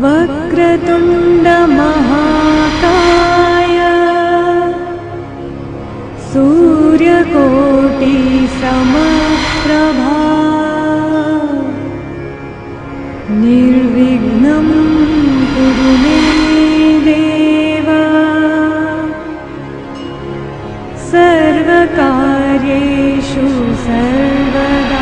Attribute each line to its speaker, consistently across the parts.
Speaker 1: वक्रतुण्डमहाकाय सूर्यकोटिसमप्रभा निर्विघ्नं कुरु मे देव सर्वकार्येषु सर्वदा।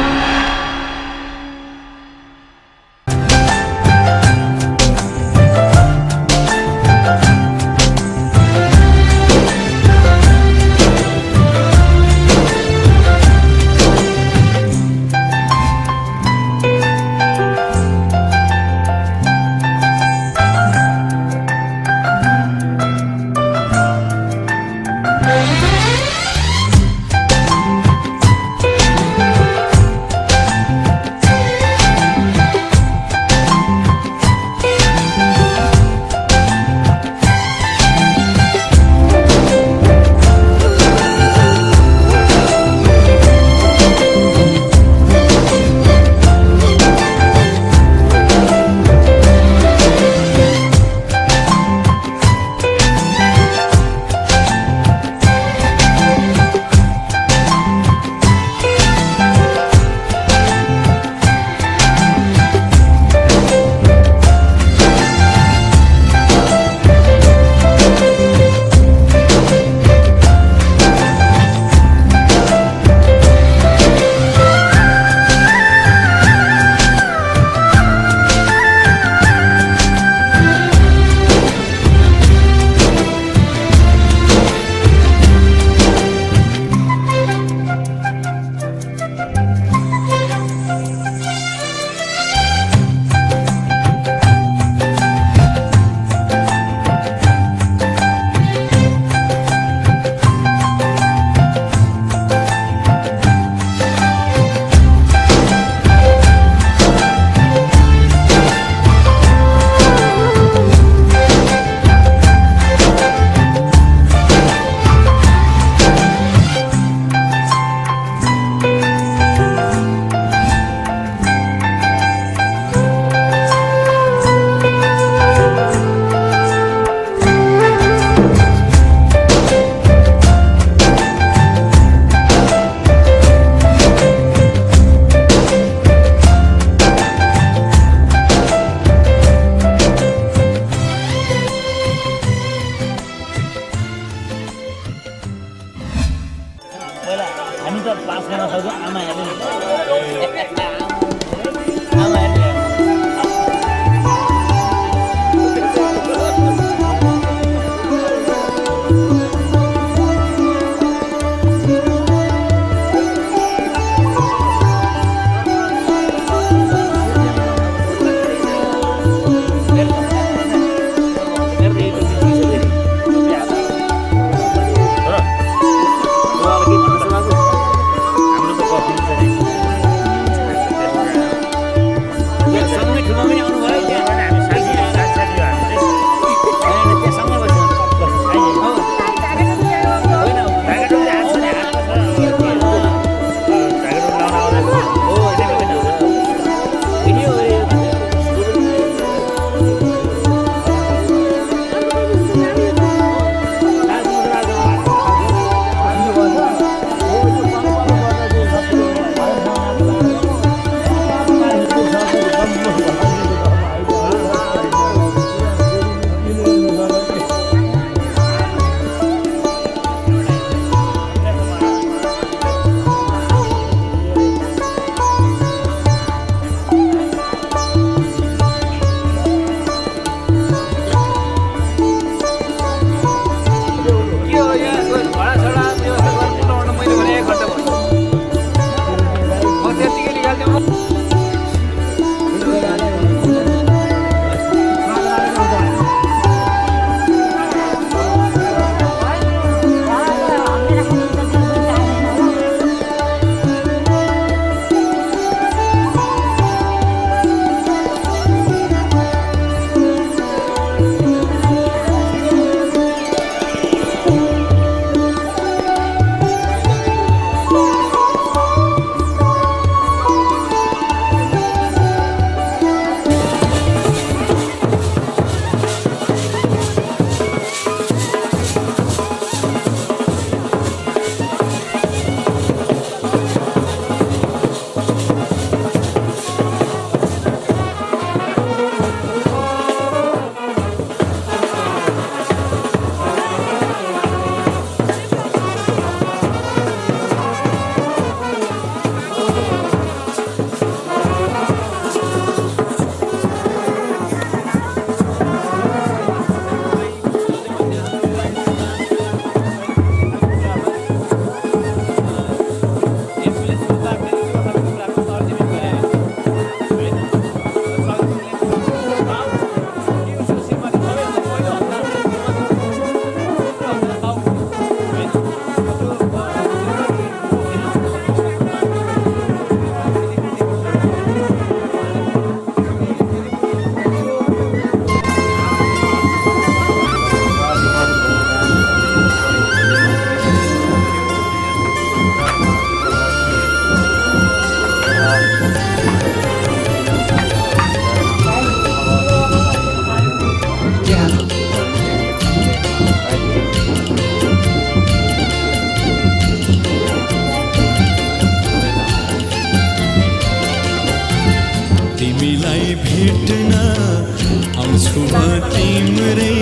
Speaker 2: छु म तिम्रै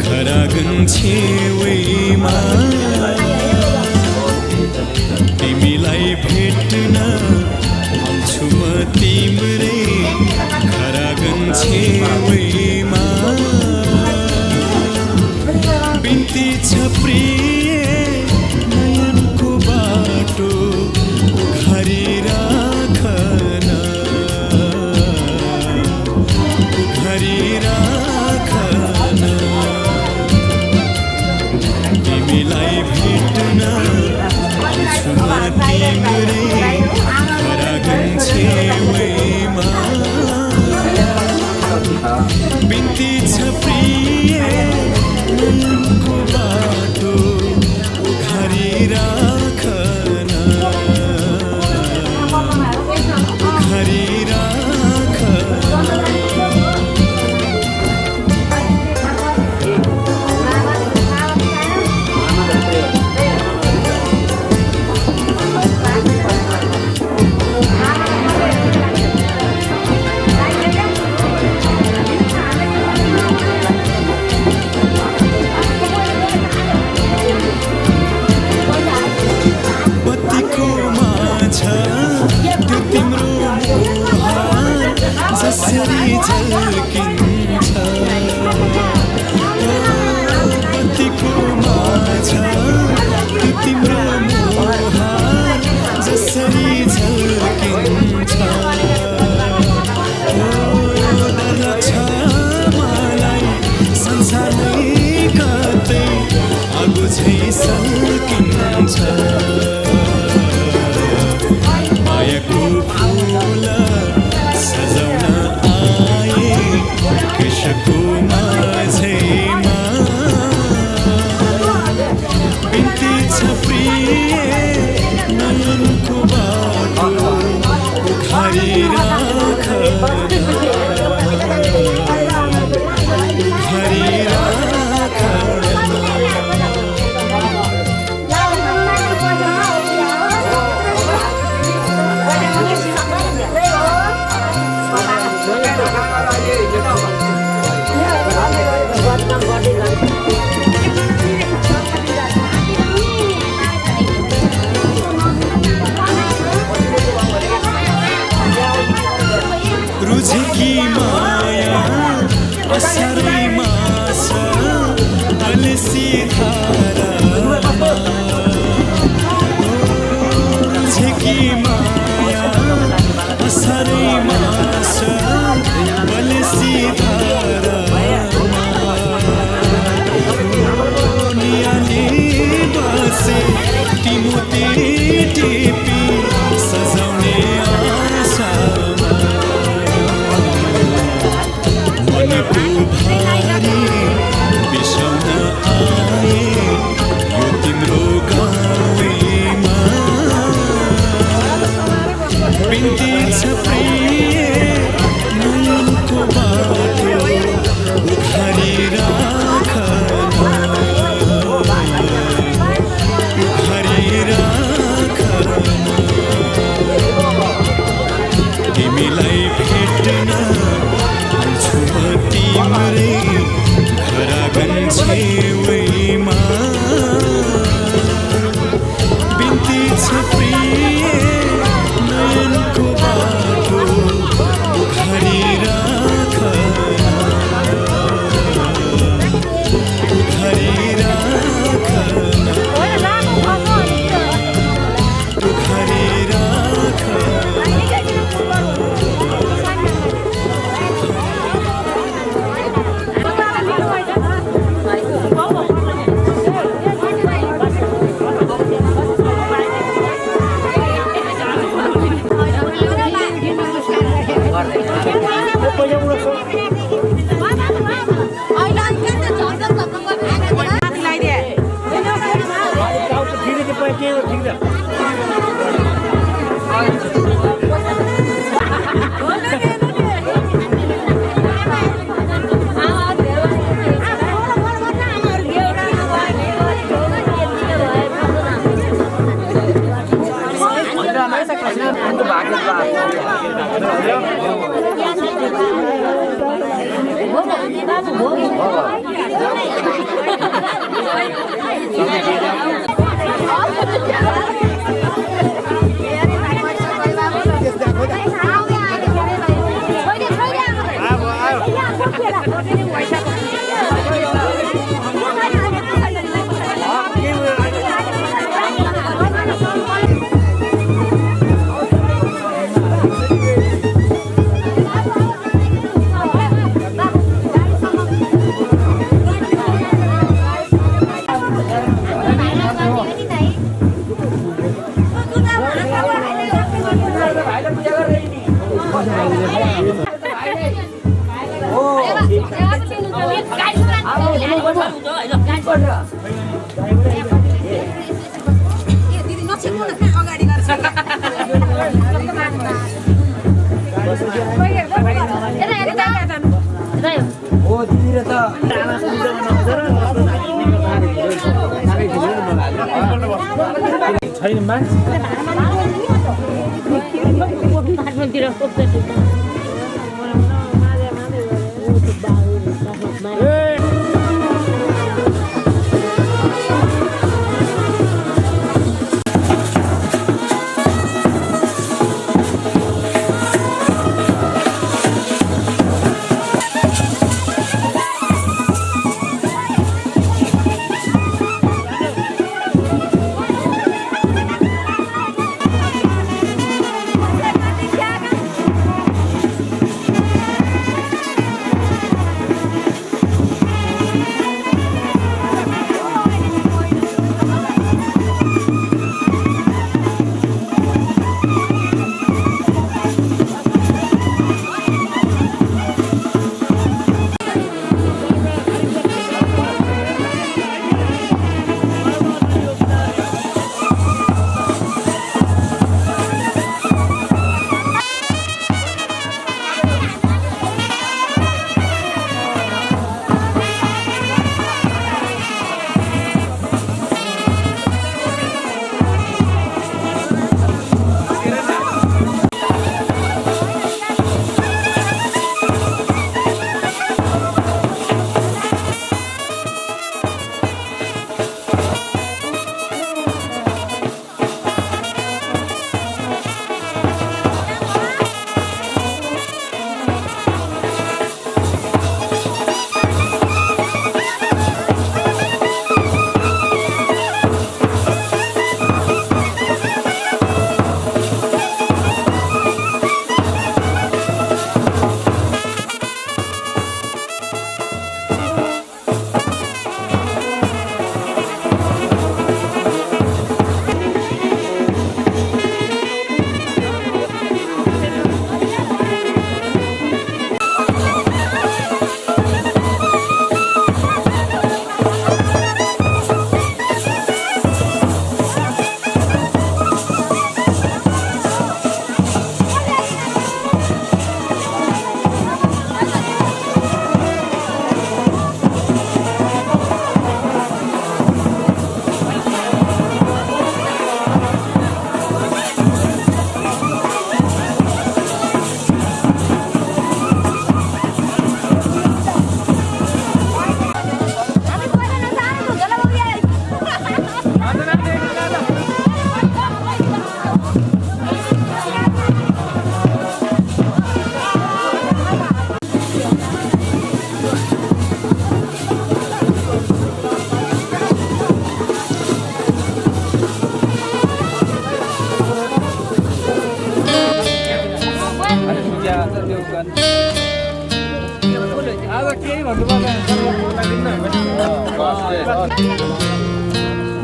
Speaker 2: घर आँगन छेउमा तिमीलाई भेट्न आउँछु म तिम्रै घर आँगन छेउमा बिन्ती छ प्रिय नयनको बाटो उघारी राखन उघारी राखन तिमीलाई भेट्न आउँछु म तिम्रै घर आँगन छेउमा बिन्ती छ प्रिय नयनको बाटो उघारी राखन उघारी राखन बत्तीको माझ त्यो तिम्रो मुहार जसरी झल्किन्छ बत्तीको माझ त्यो तिम्रो मुहार जसरी झल्किन्छ डर लाग्छ मलाई संसारै कतै आगो झै सल्किन्छ मायाको फूल सजाउन आए केशको माझैमा बिन्ती छ प्रिय नयनको बाटो उघारी राखन उघारी राखन रुझेकी माया असरै मास अलसी धारामा रुझेकी माया असरै मास अलसी धारामा नियाले बसे टिमुते टिपी सजाउने आशामा मनको भारी बिसाउन आए यो तिम्रो गाउँमा बिन्ती छ प्रिय नयनको बाटो उघारी राखन उघारी राखन तिमीलाई भेट्न आउँछु म तिम्रै घर आँगन छेउमा बिन्ती छ प्रिय नयनको बाटो उघारी राखन उघारी राखन उघारी राखन
Speaker 3: Vamos.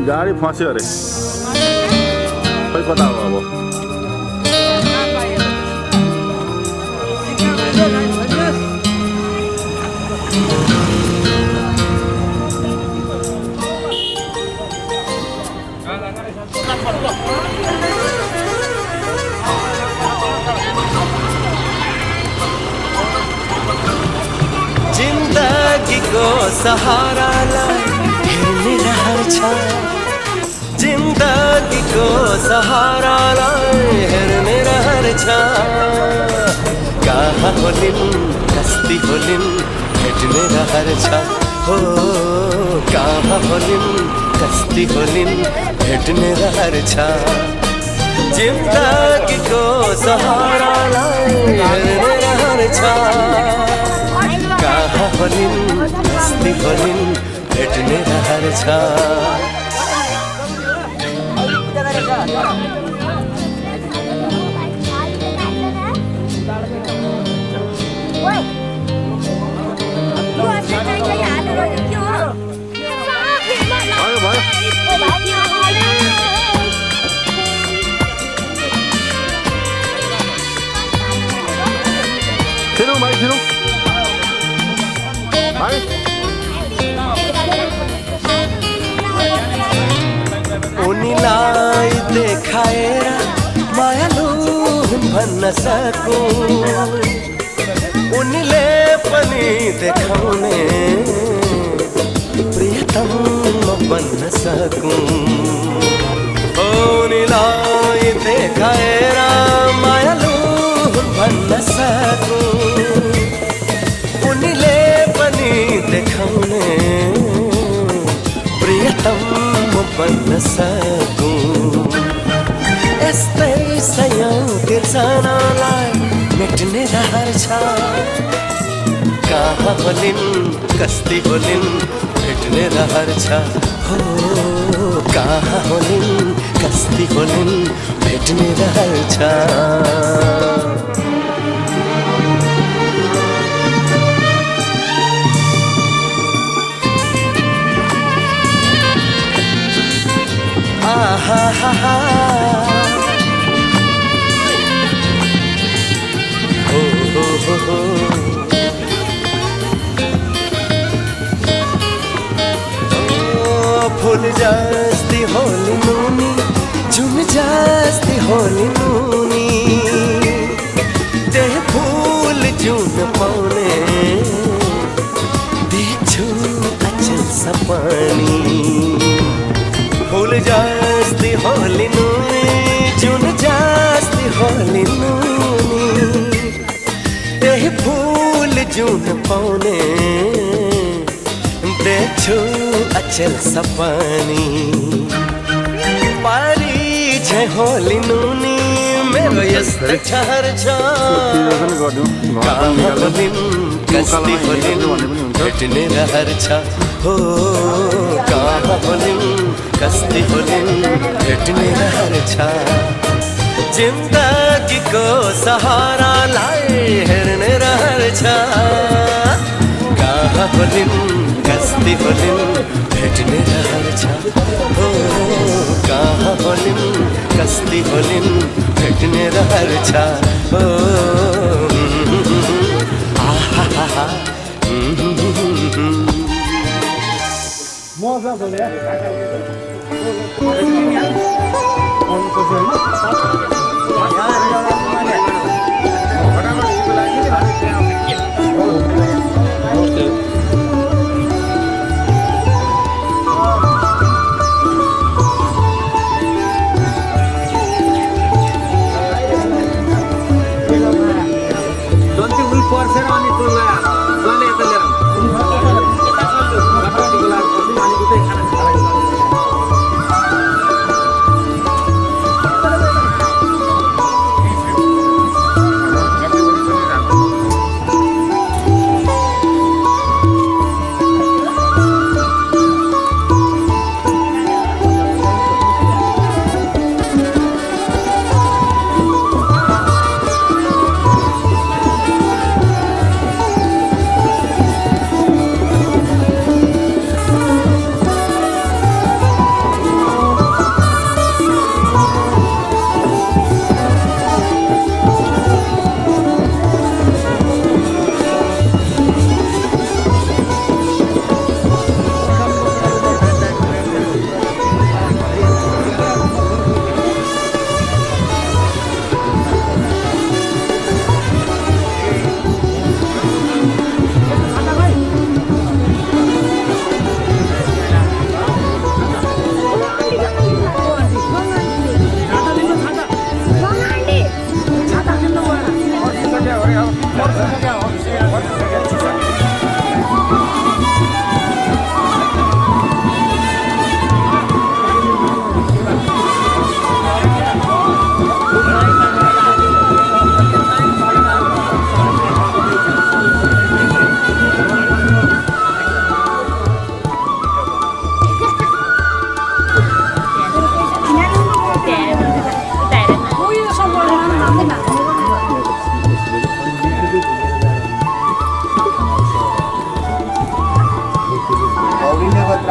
Speaker 3: गाडी फस्यो अरे खै कता हो अब
Speaker 2: जिन्दगीको सहारालाई हेर्ने रहर छ जिन्दगीको सहारालाई हेर्ने रहर छ कहाँ होलिन् कस्ती होलिन् भेट्ने रहर छ हो कहाँ होलिन् कस्ती होलिन् भेट्ने रहर छ जिन्दगीको सहारालाई हेर्ने रहर छ कहाँ होलिन् कस्ती होलिन् भेट्ने रहर छ
Speaker 3: Thế đâu mày, thế đâu mày
Speaker 2: उनीलाई देखाएर मायालु हुन् भन्न सकूं उनीले पनि देखाउने प्रियतम म बन्न सकूं उनीलाई देखाएर मायालु हुन् भन्न सकूं उनीले पनि देखाउने प्रियतम म बन्न सकूं यस्तै सयौं तिर्सनालाई मेट्ने रहर छ कहाँ होलिन् कस्ती होलिन् भेट्ने रहर छ हो कहाँ होलिन् कस्ती होलिन् भेट्ने रहर छ ha ha ha ho ho ho ho फूल जस्ती होली नूनी झुम जस्ती होली नूनी देह फूल जून पाउने देख्छु अचल सपनी फूल जस्ती होली नूनी जुन जस्ती होली नूनी यही फूल जुन पाउने देख्छु अचल सपनी पारी छै होली नूनी मेरो यस्तो छहर छ कहाँ होलिन् कस्ती होलिन् भेट्ने रहर छ हो कहाँ होलिन् कस्ती होलिन् भेट्ने रहर छ जिन्दगीको सहारालाई हेर्ने रहर छ कहाँ होलिन् कस्ती होलिन् भेट्ने रहर छ हो कहाँ होलिन् कस्ती होलिन् भेट्ने रहर छ हो आहा हा हा
Speaker 4: मजा बोले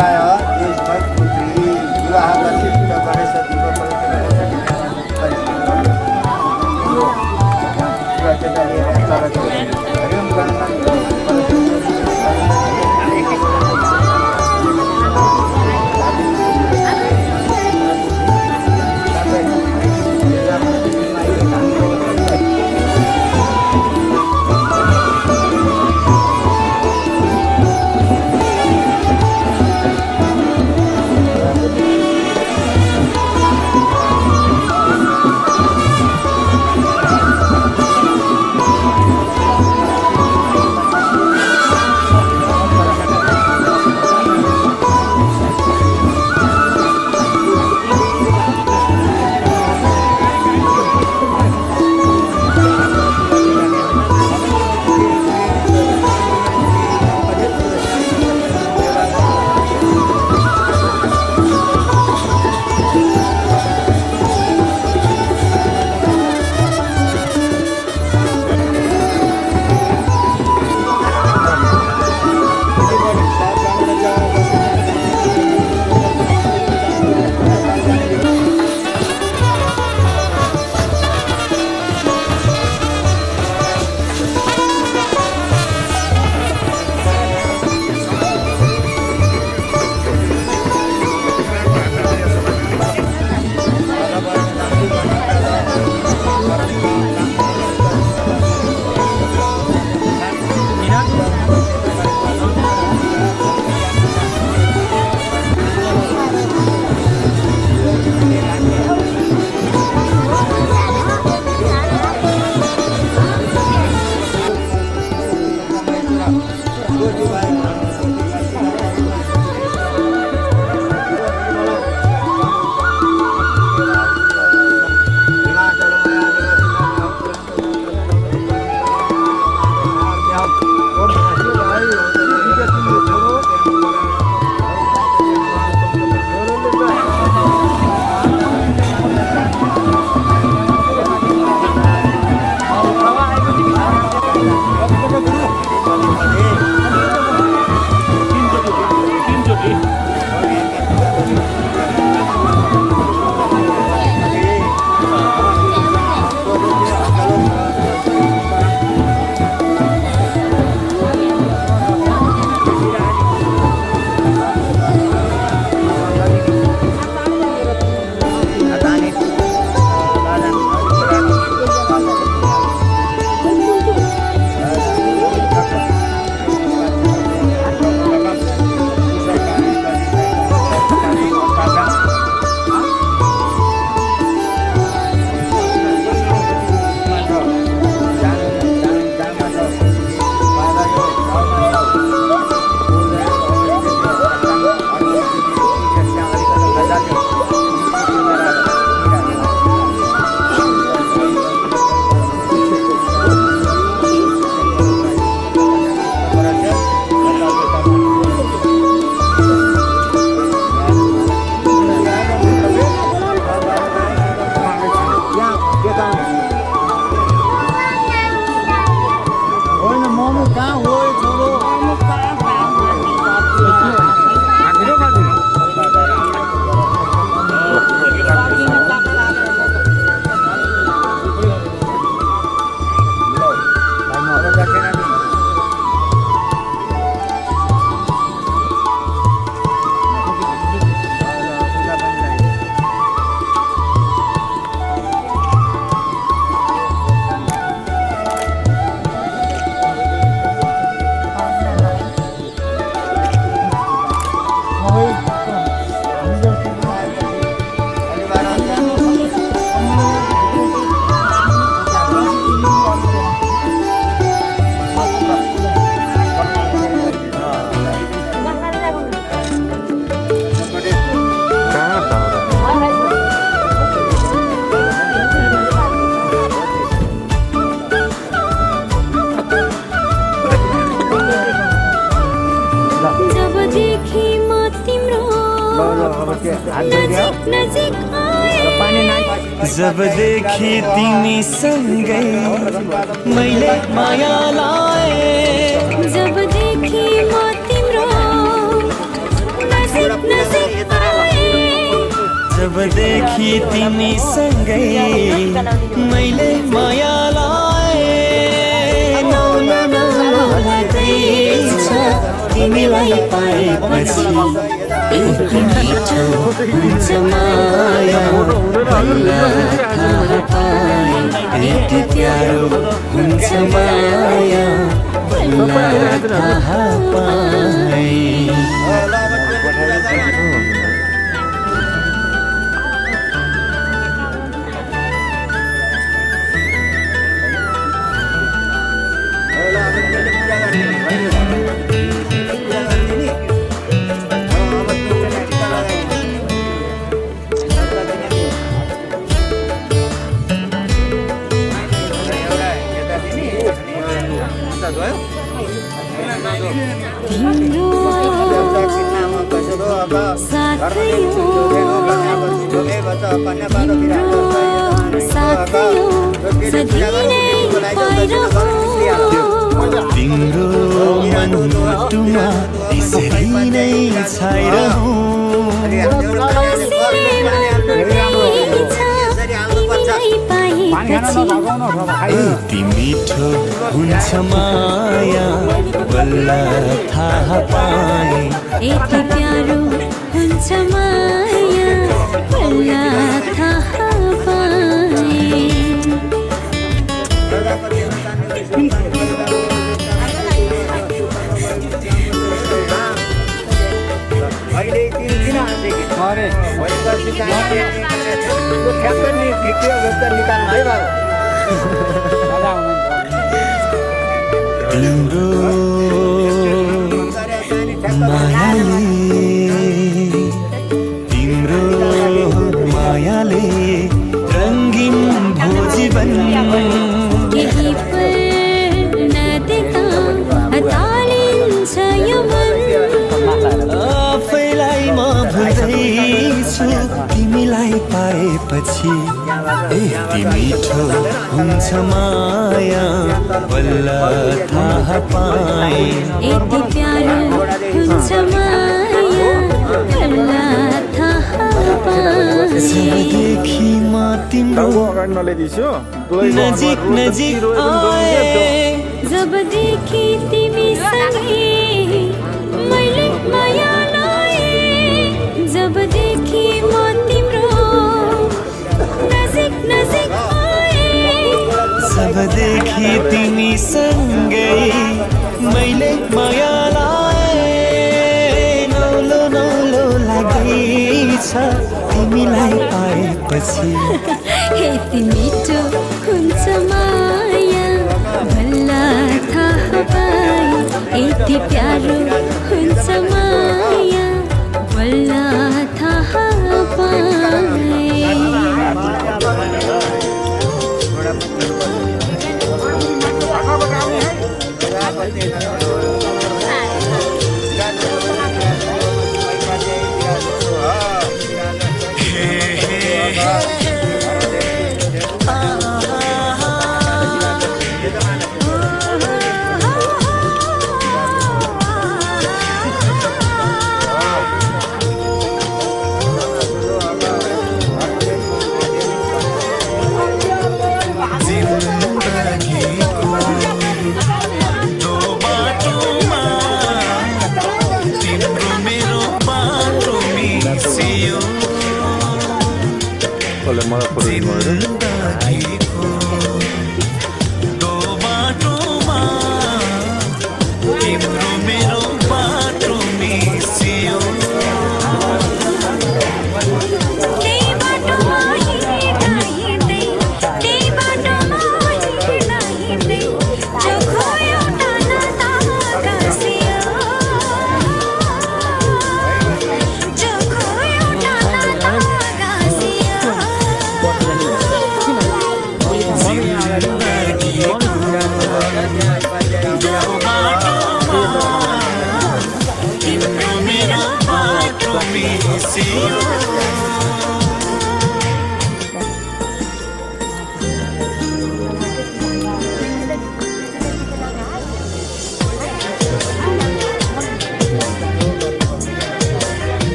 Speaker 4: लगाय देशभर पुत्री विवाह प्रसिद्ध गणेश
Speaker 2: जब देखी तिमी सँगै मैले माया लाए,
Speaker 1: जब देखी म तिम्रो
Speaker 2: जबदेखि तिमी सँगै मैले माया लाए नौलो नौलो लाग्दैछ तिमीलाई पाएपछि यति मिठो हुन्छ माया बल्ल थाहा पाएँ यति प्यारो हुन्छ माया बल्ल थाहा पाएँ तिम्रो मनमुटुमा त्यसरी नै छाइरहँ यति मिठो हुन्छ माया बल्ल थाहा पाएँ
Speaker 1: यति प्यारो हुन्छ माया बल्ल थाहा पाएँ
Speaker 4: अहिले किन अरे ठ्याक्कै नि खिच्यो जस्तो निकाल्नु है बाबु
Speaker 2: तिम्रो मायाले तिम्रो मायाले रङ्गिन भो जीवन
Speaker 1: केही पल नदेख्दा तालिन्छ यो मन
Speaker 2: आफैलाई म भुल्दैछु तिमीलाई पाएपछि यति मिठो हुन्छ माया बल्ल थाहा पाएँ
Speaker 1: यति प्यारो हुन्छ माया बल्ल थाहा पाएँ
Speaker 2: जबदेखि म तिम्रो नजिक नजिक आएँ
Speaker 1: जबदेखि तिमी सँगै मैले माया लाएँ जबदेखि म तिम्रो नजिक नजिक आएँ
Speaker 2: जबदेखि तिमी सँगै मैले माया लाएँ नौलो नौलो लाग्दैछ तिमीलाई पाएपछि
Speaker 1: यति मिठो हुन्छ माया बल्ल थाहा पाएँ यति प्यारो हुन्छ माया बल्ल थाहा पाएँ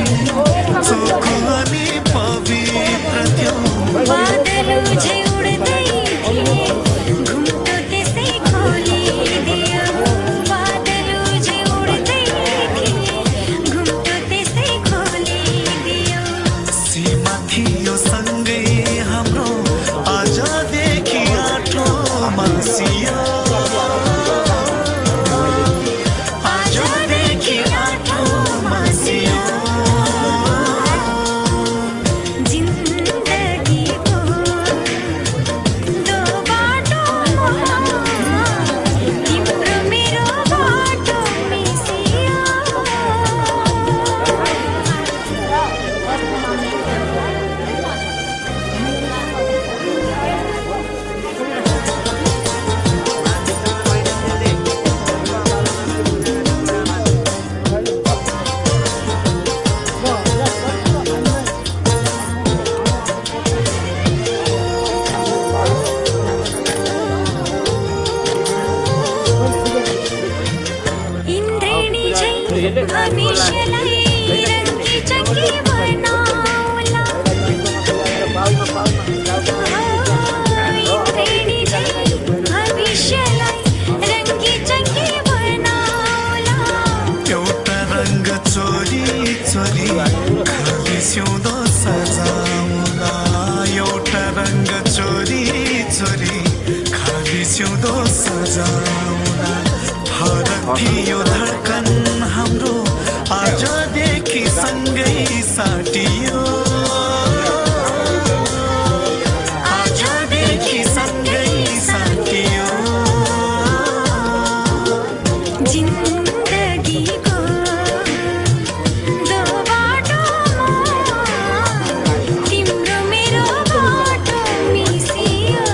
Speaker 5: चोखो अनि पवित्र थियो
Speaker 1: बादल झै उड्दै थिए घुम्टो त्यसै खोलिदियो बादल झै उड्दै थिए घुम्टो त्यसै खोलिदियो
Speaker 5: सीमा थियो सँगै हाम्रो आजदेखि आठो मासियो आजदेखि आठो मासियो
Speaker 1: जिन्दगीको दो बाटोमा तिम्रो मेरो बाटो मिसियो इन्द्रेणी झै भविष्यलाई रङ्गी चङ्गी बनाउला इन्द्रेणी झै भविष्यलाई रङ्गी चङ्गी बनाउला
Speaker 5: एउटा रङ्ग चोरी चोरी खाली सिउँदो सजाउला एउटा रङ्ग चोरी चोरी खाली सिउँदो सजाउला फरक थियो धड्कन हाम्रो आजदेखि सँगै साटियो आजदेखि सँगै साटियो
Speaker 1: जिन्दगीको दो बाटोमा तिम्रो मेरो बाटो मिसियो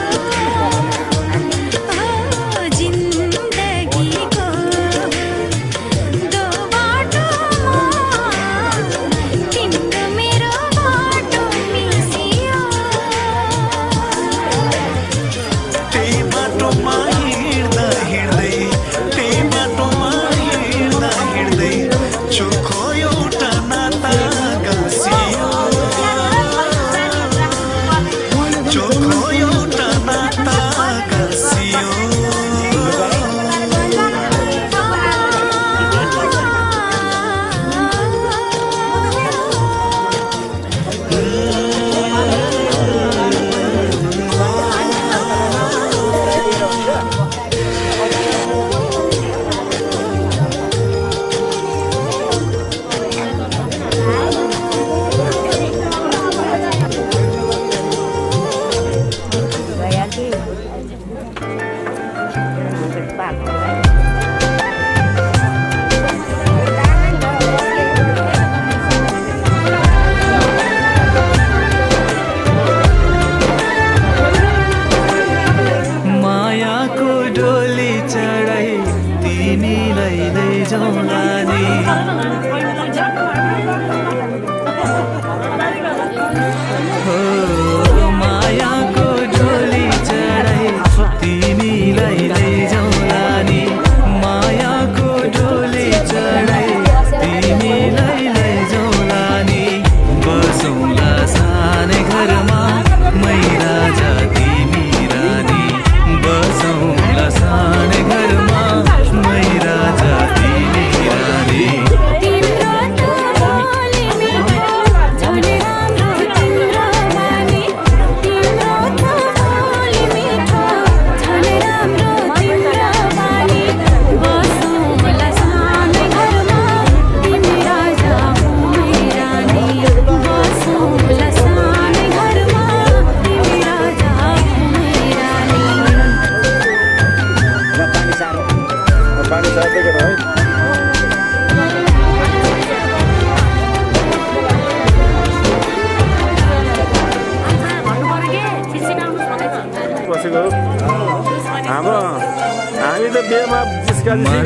Speaker 1: जिन्दगीको दो बाटोमा तिम्रो मेरो बाटो मिसियो
Speaker 5: त्यही बाटोमा हिँड्दा हिँड्दै त्यही बाटोमा हिँड्दा हिँड्दै चोखो एउटा नाता गाँसियो चोखो एउटा नाता गाँसियो
Speaker 2: मायाको डोली चढाई तिमीलाई लैजाउँला नि हो मायाको डोली चढाई तिमीलाई लैजाउँला नि मायाको डोली चढाई तिमीलाई लैजाउँला नि बसौँला सानै घरमा मै राजा तिमी रानी बसौँला सानै घरमा मै राजा तिमी रानी
Speaker 1: तिम्रो त बोली मिठो झन् राम्रो तिम्रो बानी तिम्रो त बोली मिठो झन् राम्रो तिम्रो बानी बसौँला सानै घरमा तिमी राजा मै रानी बसौँला सानै घरमा तिमी राजा मै रानी
Speaker 3: पानी सार्दै गर है बसेको हाम्रो हामी त बिहेमा जिस्काली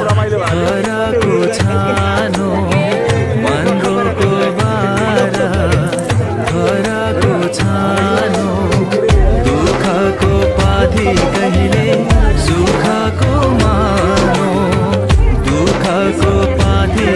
Speaker 3: रमाइलो
Speaker 2: घरको छानो मनरोको बारा घरको छानो दुःखको पाथी कहिले सुखको मानो दुःखको पाथी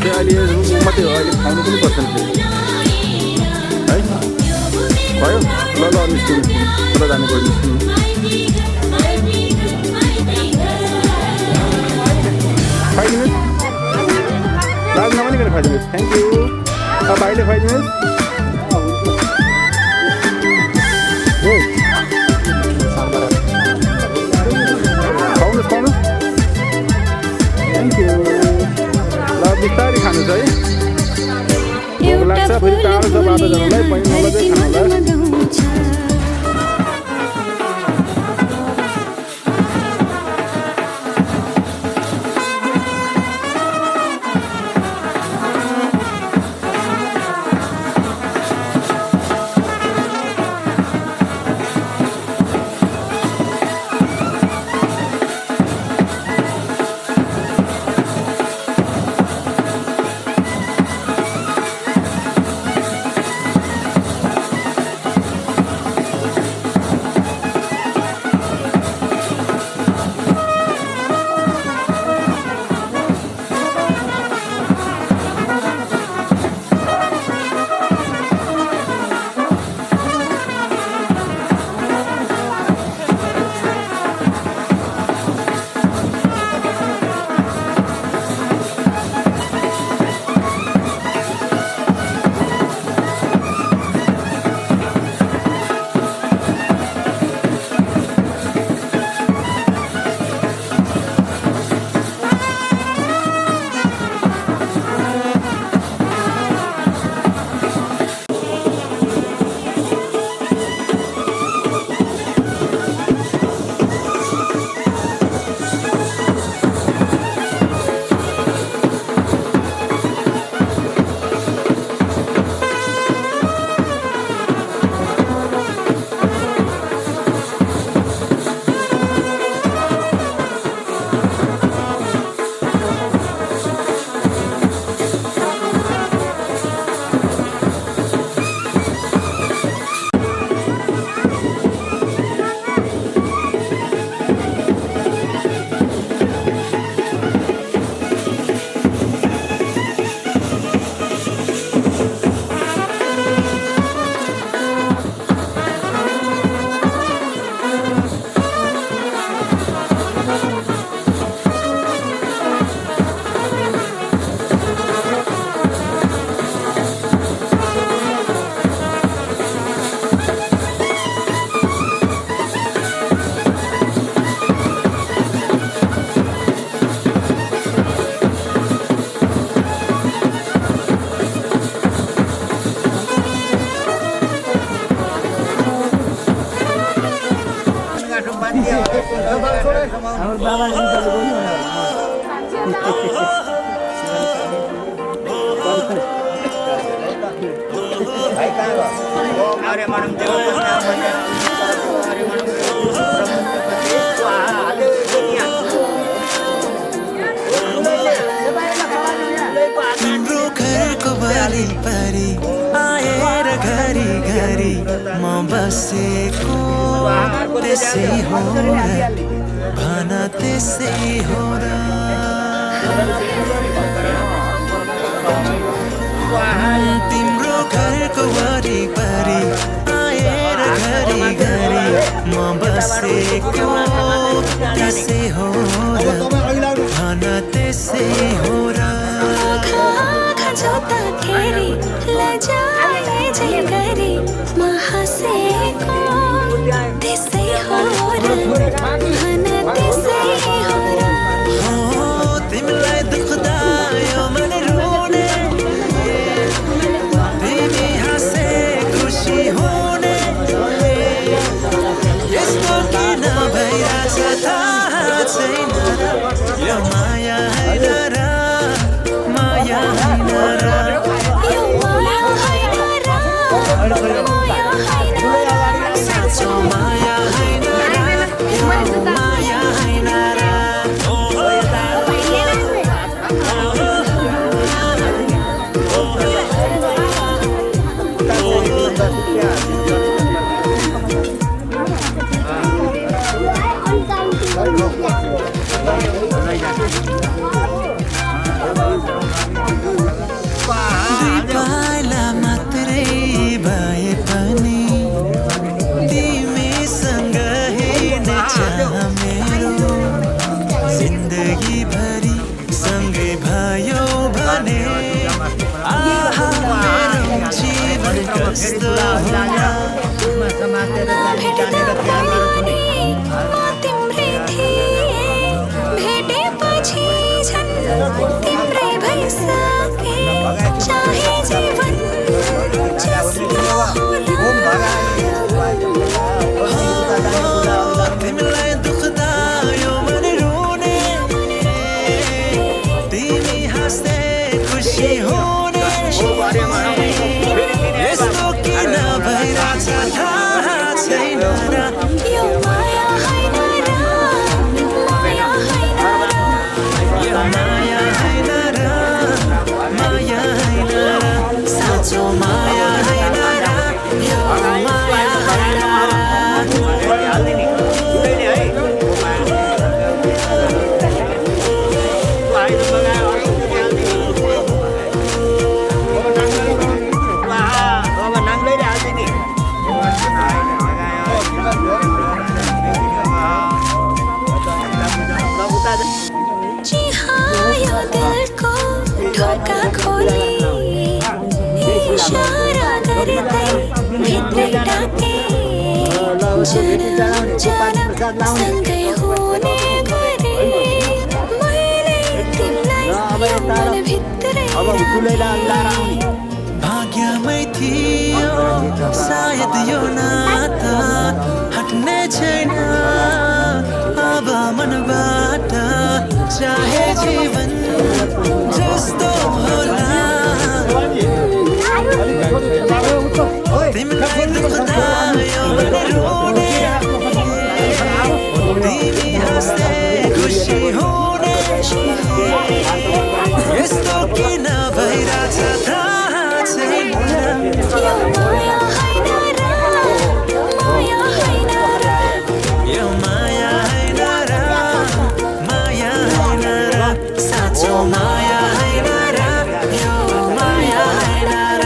Speaker 3: चाहिँ अहिले मात्रै हो, अहिले खानु पनि पर्छ नि है। भयो ल ल निस्किनु कता जानु पर्यो निस्किनु। 5 minutes लाज नमानिकन 5 minutes थ्याङ्क यू। अब भाइले 5 minutes पाउनुहोस् पाउनुहोस् थ्याङ्क यू। ल बिस्तारै खानु है, भोक लाग्छ फेरि टाढो छ बाटो जानलाई, पनि नलजै खानु होला।
Speaker 5: तिम्रो घरको वरिपरि आएर घरि घरि म बसेको त्यसै हो र भन त्यसै हो र तिम्रो घरको वरिपरि आएर घरि घरि म बसेको त्यसै हो र भन त्यसै हो र
Speaker 1: जोत्दाखेरि लजाए जे गरी म हँसेको त्यसै हो र भन त्यसै हो र
Speaker 5: तिमीलाई दुख्दा यो मन रुने तिमी हाँसे खुसी हुने यस्तो किन भइरहेछ थाहा छैन यो माया होइन र माया होइन र
Speaker 1: यो माया होइन र माया होइन र
Speaker 5: साँचो माया होइन र यो माया होइन र
Speaker 4: Hãy subscribe cho kênh Ghiền Mì Gõ để không bỏ lỡ
Speaker 1: भेट्दा पनि म तिम्रै थिएँ भेटेपछि झन् तिम्रै भइसके चाहे जीवन जस्तो होला
Speaker 5: तिमीलाई दुख्दा यो मन रुने तिमी हाँस्दै खुसी हुने यस्तो किन भइरहेछ थाहा छैन र
Speaker 1: यो माया होइन र माया होइन र
Speaker 5: यो माया होइन र माया होइन र साँचो माया होइन र यो माया होइन र
Speaker 1: जी हाँ यो दिलको ढोका खोली इशारा गर्दै भित्रै डाके जन्म जन्म सँगै हुने गरे मैले तिमीलाई यो मनभित्रै राखेँ।
Speaker 5: भाग्यमै थियो सायद यो नाता हट्ने छैन अब मनबाट चाहे जीवन जस्तो होला तिमीलाई दुख्दा यो मन रुने तिमी हाँस्दै खुसी हुने यस्तो किन भइरहेछ थाहा छैन
Speaker 1: यो माया होइन र माया होइन र
Speaker 5: यो माया होइन र माया होइन र साँचो माया होइन र यो माया होइन र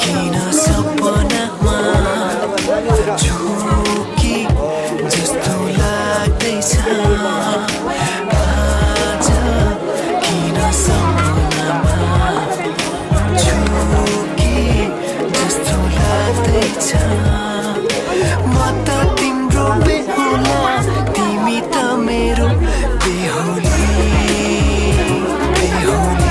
Speaker 5: किन सपनामा झुकी जस्तो लाग्दैछ आज किन सपनामा झुकी जस्तो लाग्दैछ म त तिम्रो बेहुला तिमी त मेरो बेहुली बेहुली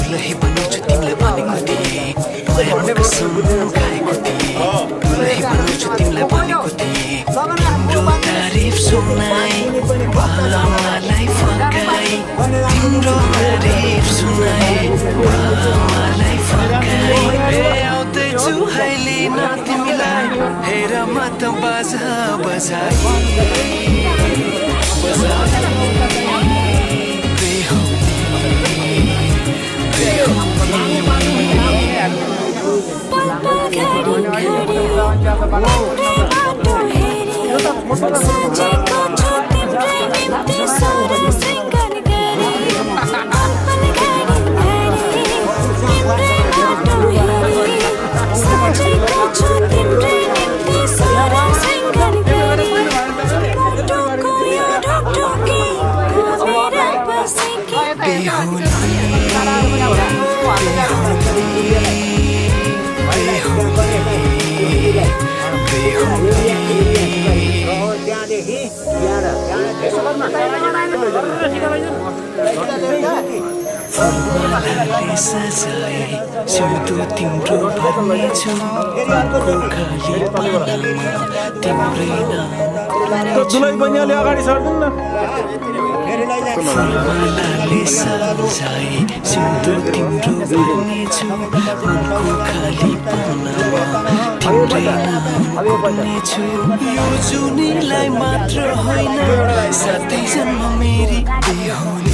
Speaker 5: दुलही बनाउँछु तिमीलाई भनेको थिएँ मायामा कसम खाएको थिएँ दुलही बनाउँछु तिमीलाई भनेको थिएँ तिम्रो तारिफ सुनाई मलाई फकाई तिम्रो तारिफ सुनाई मलाई फकाई आउँदैछु अहिले न तिमीलाई हेर म त बाजा बजाई बेहुली
Speaker 1: साँचेको छु तिम्रै निम्ति सारा शृङ्गार गरे पल घडी घडी तिम्रै बाटो हेरे साँचेको छु तिम्रै निम्ति सारा शृङ्गार गरे बाटोको यो ढोकढोकी मेरा बसेकी
Speaker 4: त्यहाँदेखि
Speaker 5: फुलमालाले सजाए सिउँदो तिम्रो भर्नेछु फुलको खाली पानामा तिम्रै नाम
Speaker 3: दुलै बनियाले अगाडि सर्दिन् न
Speaker 5: फुलमालाले सजाए सिउँदो तिम्रो भर्नेछु फुलको खाली पानामा तिम्रै नाम भर्नेछु यो जुनीलाई मात्र होइन साथै जन्म मेरी बेहुली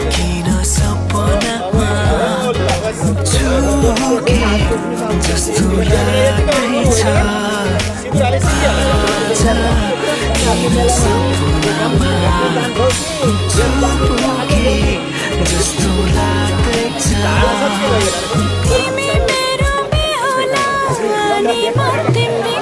Speaker 5: किन सपनामा झुके जस्तो लाग्दैछ किन सपनामा झुके जस्तो लाग्दैछ
Speaker 1: तिमी मेरो बेहुला अनि म तिम्रै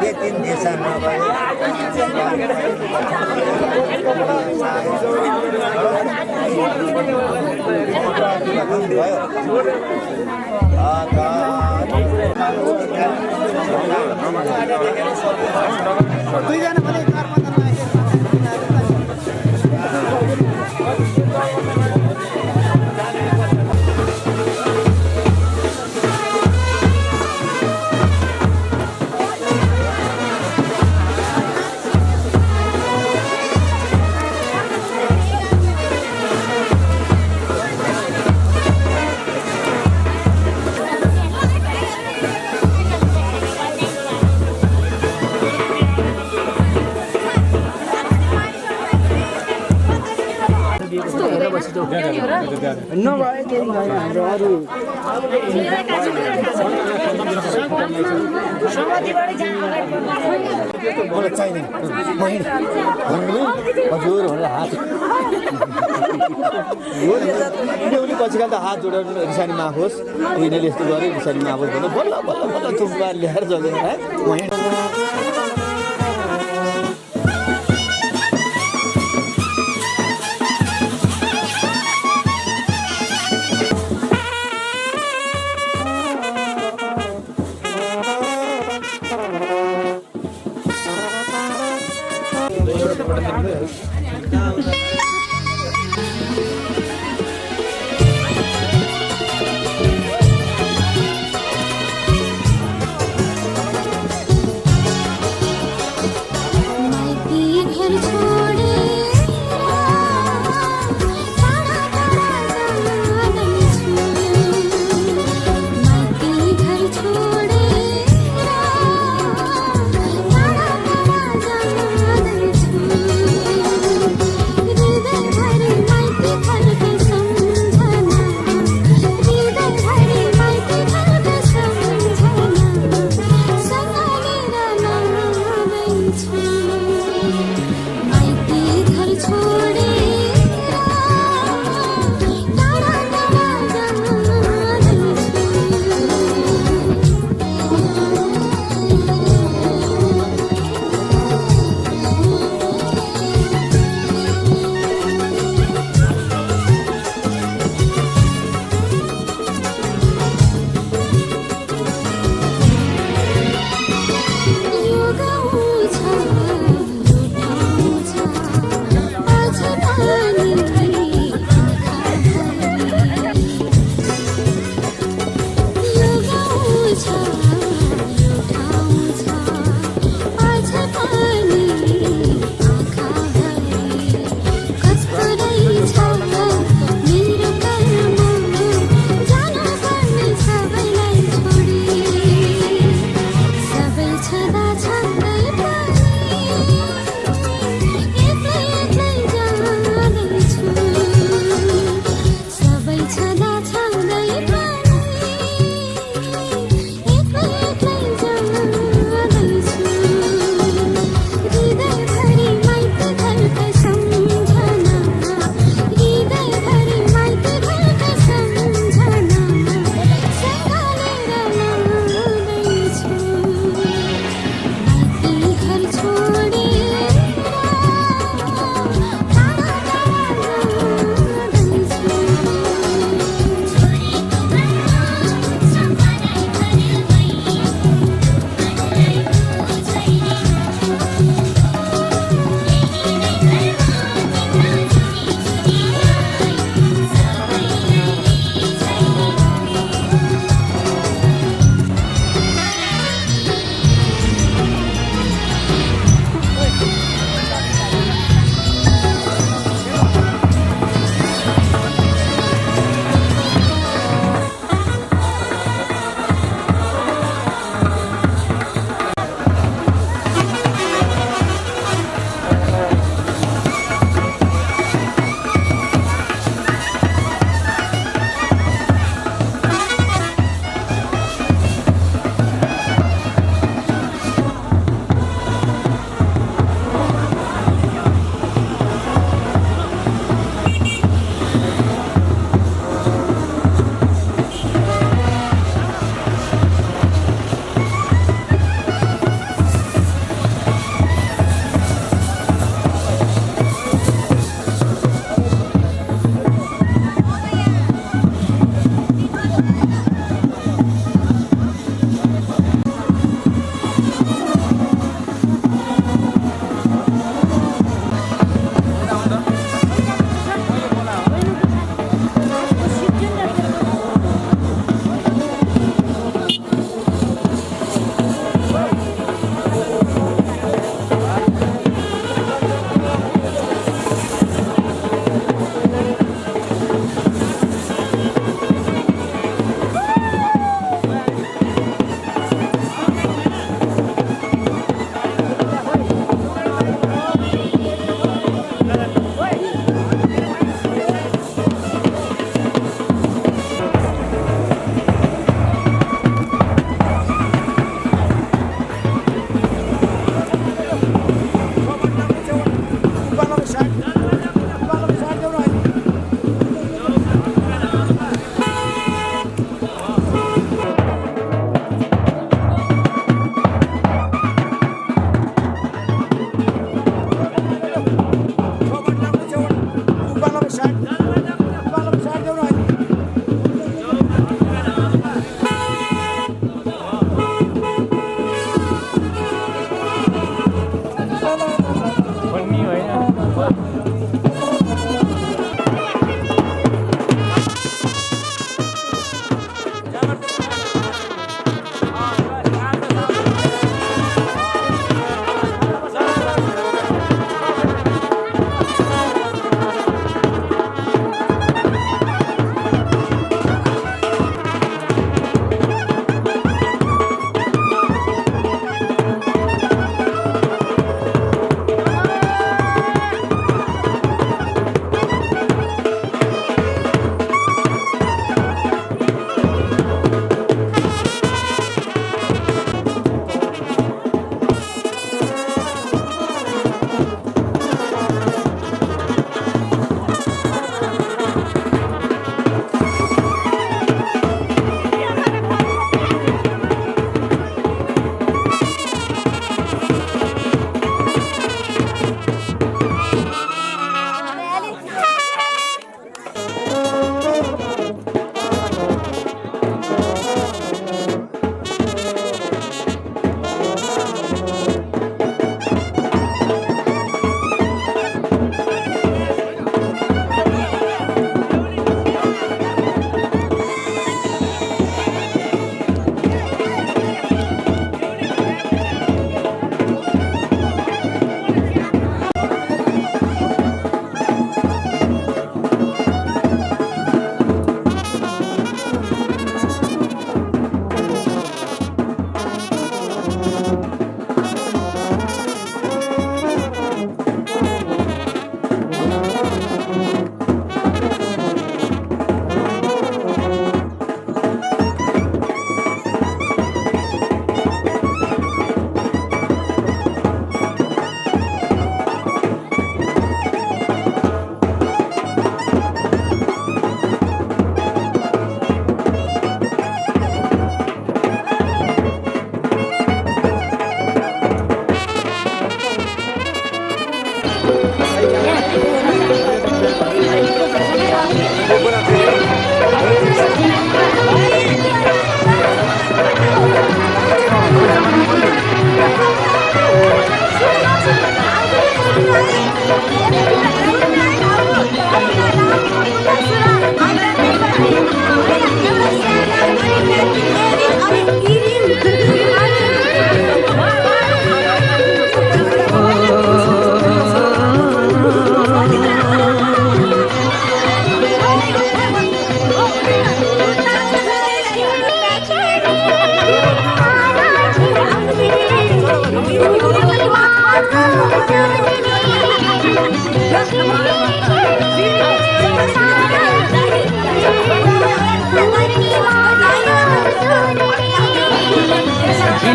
Speaker 4: के तीन देशमा
Speaker 3: नभए केही छैन हाम्रो अरू
Speaker 4: मलाई चाहिँदैन हजुर भनेर हात उनी पछिकाल त हात जोडेर रिसानी माफोस् उनीहरूले यस्तो गरे रिसानी माफोस् भने बल्ल बल्ल बल्ल थुम्पा ल्याएर जगेर
Speaker 1: घर छोड़े टाढा टाढा जाँदैछु माइती घर छोडे टाढा टाढा जाँदैछु हृदय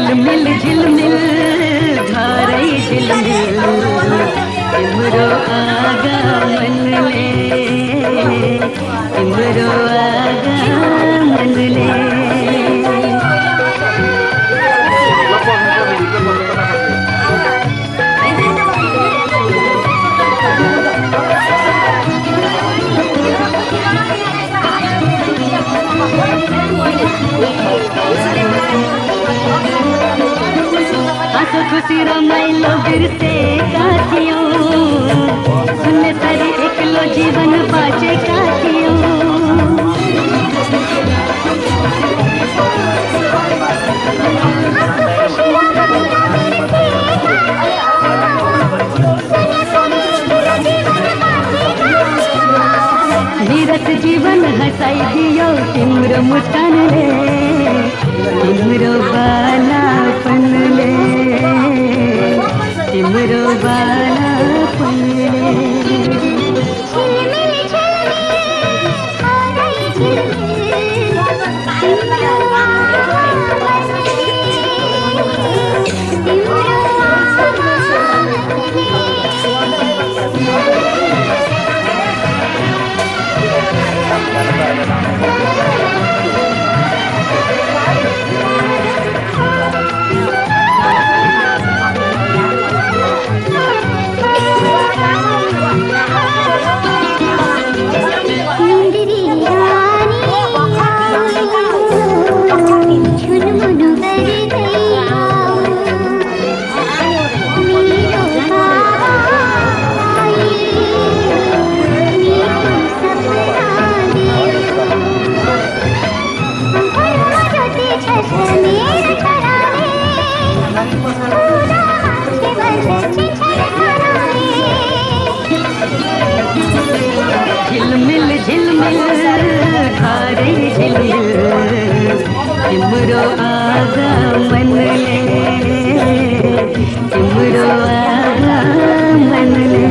Speaker 6: झिलमिल झिलमिल धारै झिलमिल तिम्रो आगमनले तिम्रो आगमनले हाँसो खुसी रमाइलो बिर्सेका थियौँ सुन्ने सरी एक्लो जीवन बाँचेका थियौँ निरत जीवन हँसाइदियो तिम्रो मुस्कानले तिम्रो बालापनले तिम्रो बालापनले झिलमिल झिलमिल धारै झिलमिल तिम्रो आगमनले तिम्रो आगमनले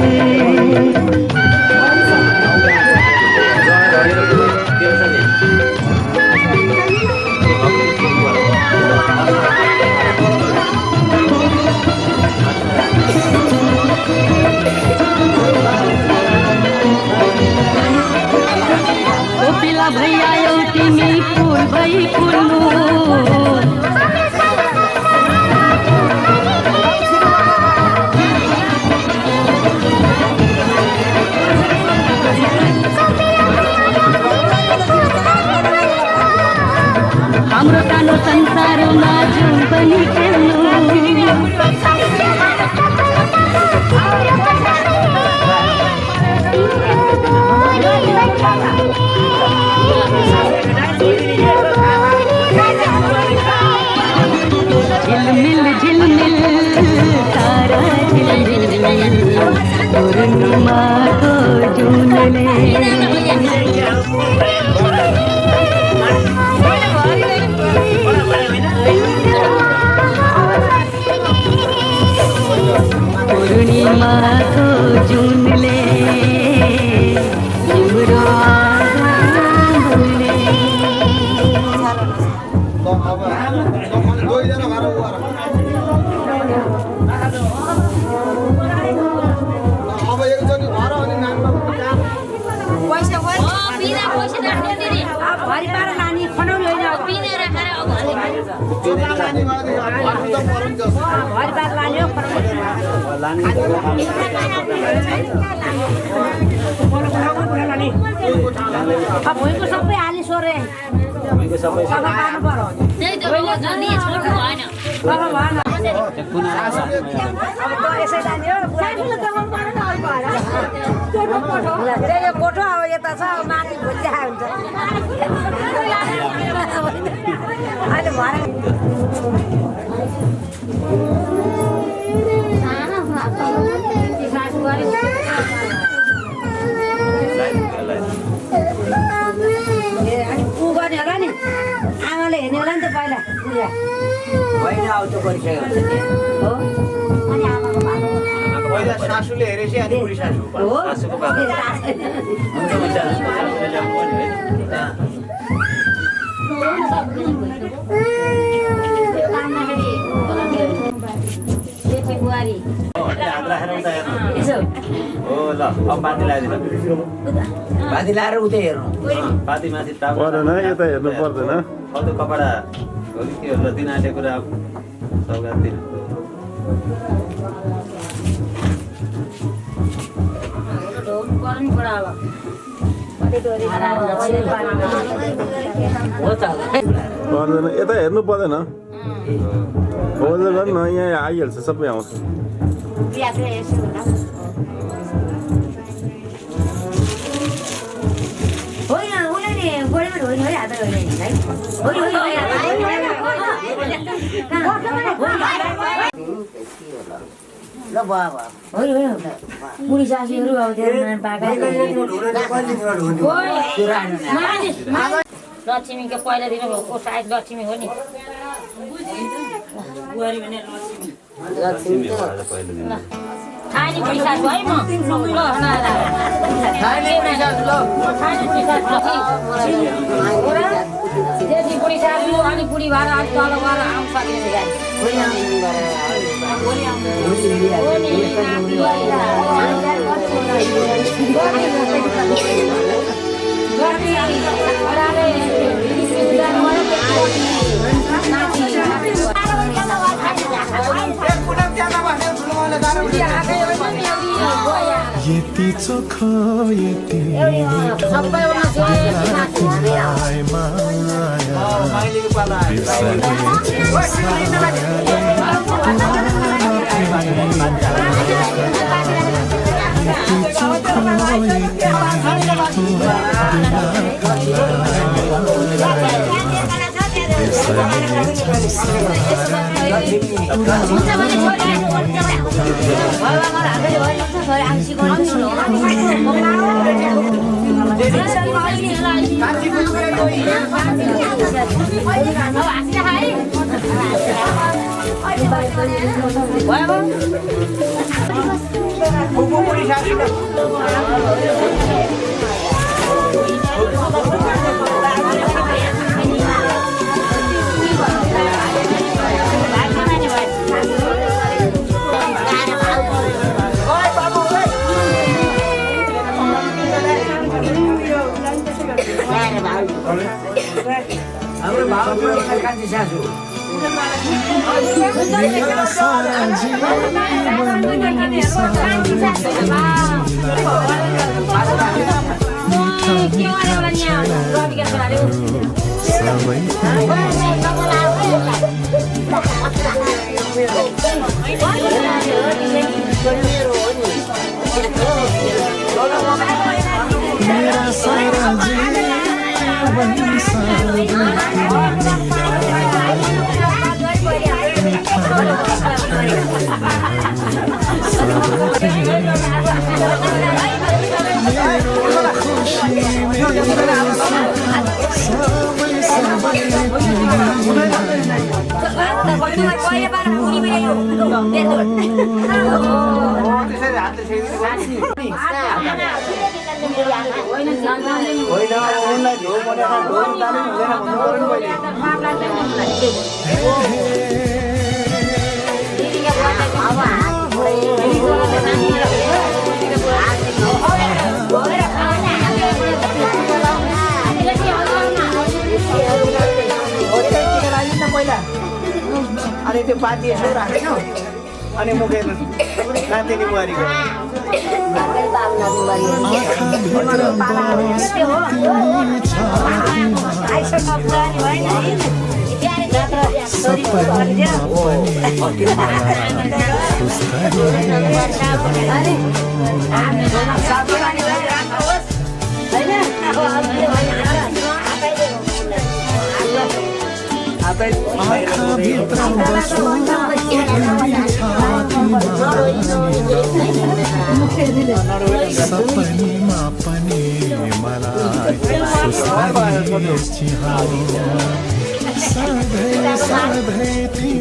Speaker 6: कोपिला भइआयौ तिमी फुल भई फुल्नु हाम्रो सानो संसारमा जाउँ पनि खेल्नु झिलमिल झिलमिल तारा झिलमिल पूर्णिमाको जुनले पूर्णिमाको जुनले तिम्रो आगमनले
Speaker 7: भुइँको सबै हाली सोरे सबै पार्नु पर्यो यसै जाने हो यो कोठो अब यता छ माथि भुलिरहेको हुन्छ अहिले भरे ऊ गर्ने होला नि आमाले हेर्ने होला नि त पहिला पूजा
Speaker 4: होइन आउँछ गरिसकेको
Speaker 7: हो अनि आमाको भालो
Speaker 4: पहिला सासूले हेरेपछि अनि बुढी सासू सासूको भालो उता हेर्नु
Speaker 7: यसो
Speaker 4: हो ल अब बाती लगाइदिनु
Speaker 8: बाँधी लाएर उतै हेर्नु
Speaker 4: बाती माथि टाउको
Speaker 3: पर्दैन यता हेर्नु पर्दैन
Speaker 4: फाल्तु कपडा हो कि के हो ल दिन आँटेको कुरा सौगात दिन
Speaker 7: गर्नु पर्यो अब
Speaker 8: हो त
Speaker 3: पर्दैन यता हेर्नु पर्दैन होल्डर गर्नु न यहाँ आइहाल्छ सबै आउँछ
Speaker 7: होइन उसले नि गोडीमा होइन है हात होइन है
Speaker 8: ल भयो
Speaker 7: होइन बुढी सासूहरू अब त्यो पाका लक्ष्मीको पहिला दिन सायद लक्ष्मी हो नि बुहारी भने लक्ष्मी खाने बुढी सासू है म ल जेठी बुढी सासू अनि बुढी भएर अलिक तल गएर आउनु
Speaker 5: यति चोखो यति
Speaker 8: हाम्रो भाउजू कान्छी सासू अनि त्यो पाती यसो राखेको अनि मुखेर नातिनी बुहारीको
Speaker 5: सपनीमा पनि मलाई सुस्ताइएछि सधैँ सधैँ तिमी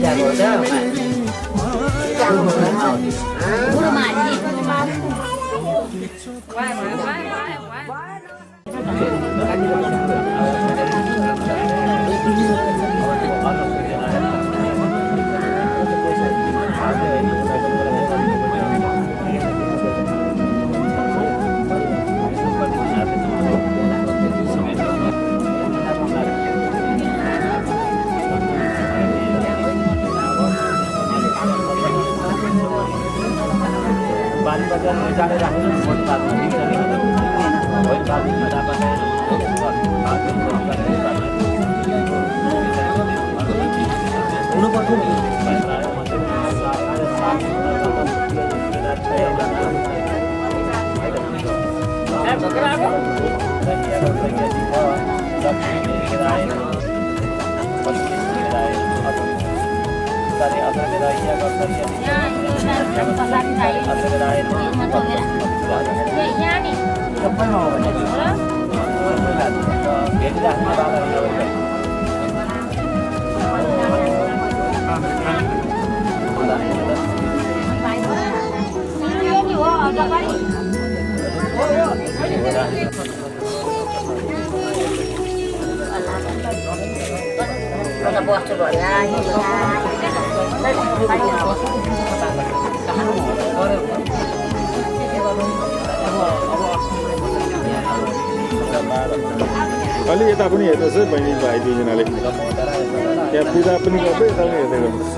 Speaker 3: अलि यता पनि हेर्नुहोस् है बहिनी भाइ दुईजनाले त्यहाँ पूजा पनि गर्दै यता पनि हेर्दै गर्नुहोस्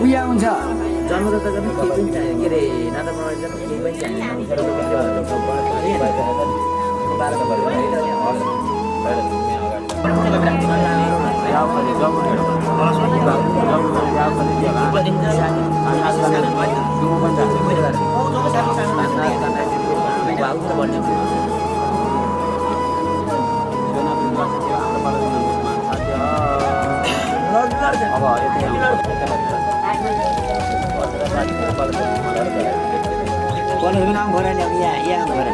Speaker 8: उया हुन्छ जन्मदाता पनि केही पनि चाहियो के अरे नाता प्रमाणित केही पनि Kalau naam घोरा नि यहाँ घोरा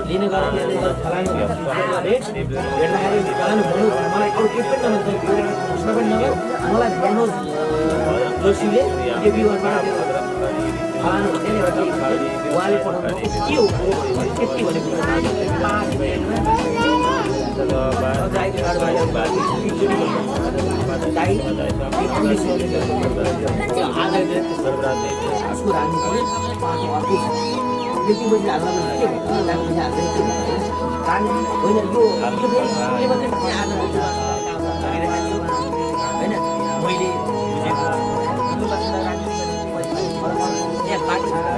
Speaker 8: लिने गरेर फलानु हेर्दाखेरि फलानु भन्नु मलाई अरू केही पनि नभन्छ उसमा पनि नगर मलाई भन्नु जोशीले यो विवरणबाट फलानु भन्ने उहाँले पठाउनु के हो यति भनेको 5 यति बजी हाल्न के होइन यो होइन मैले यहाँ पार्टी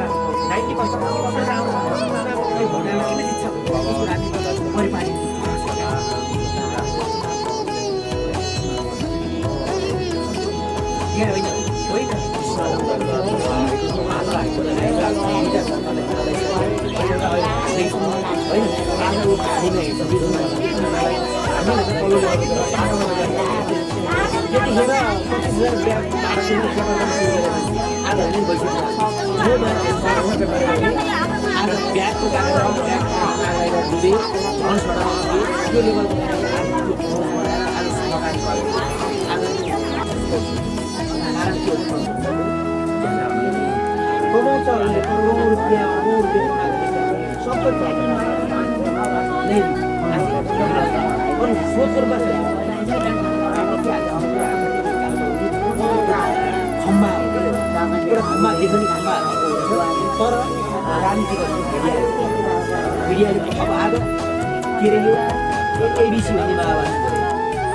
Speaker 8: ABC भन्ने बाबा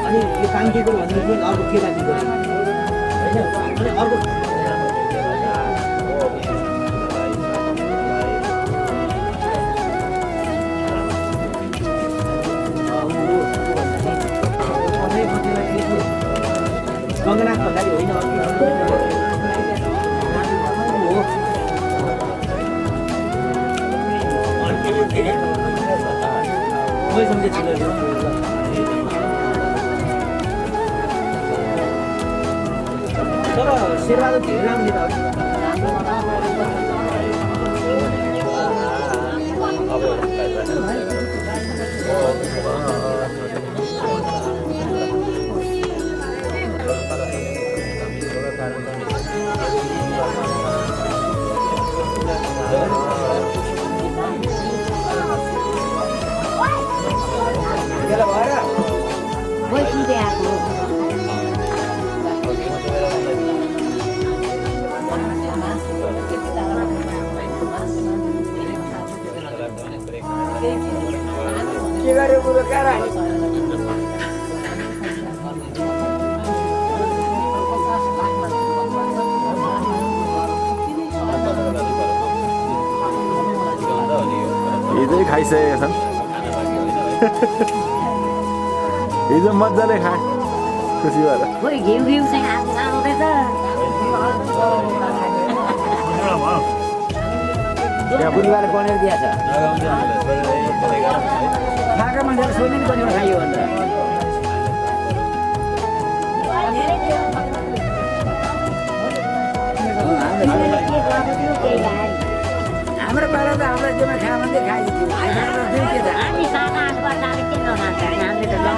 Speaker 8: अनि यो काङ्केको भन्ने पनि अर्को के जाति गर्छ हैन अनि अर्को गङ्गनाथ भन्दाखेरि होइन मैले सम्झेछु तर शेरबहादुर धेरै राम्रो नेता हो
Speaker 6: बसिँदै आएको
Speaker 4: के गर्यो बुढो कहाँ
Speaker 3: हिजै खाइसकेका छन् हिजो मजाले खाए खुसी भएर
Speaker 6: खोइ घिउ घिउ चाहिँ आउँदैछ
Speaker 4: त्यहाँ बुधबार बनेर दिएको छ खाएका मान्छेले सोध्ने नि बनेर खाइयो भनेर हाम्रो पारा त हाम्रो जेमा खायो भने खाइदिन्थ्यो
Speaker 6: हामी साना गर्दाले के नखान्छ हामीले त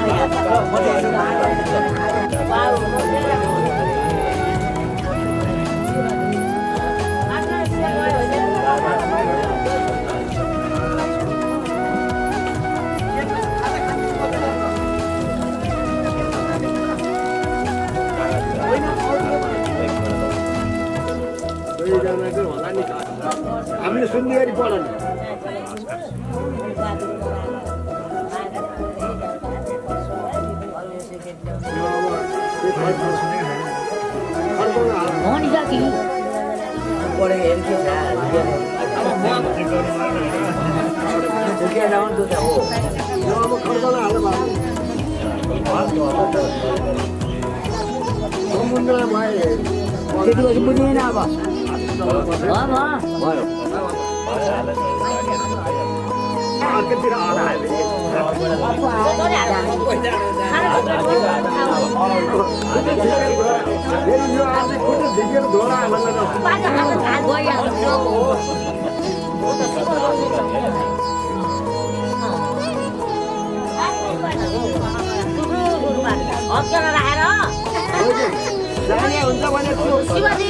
Speaker 4: हामीले सुन्ने गरी पढ्नु
Speaker 6: भनी सकी
Speaker 4: पढेको हेर के त्यति बुझेन अब
Speaker 7: हप्तामा राखेर शिवजी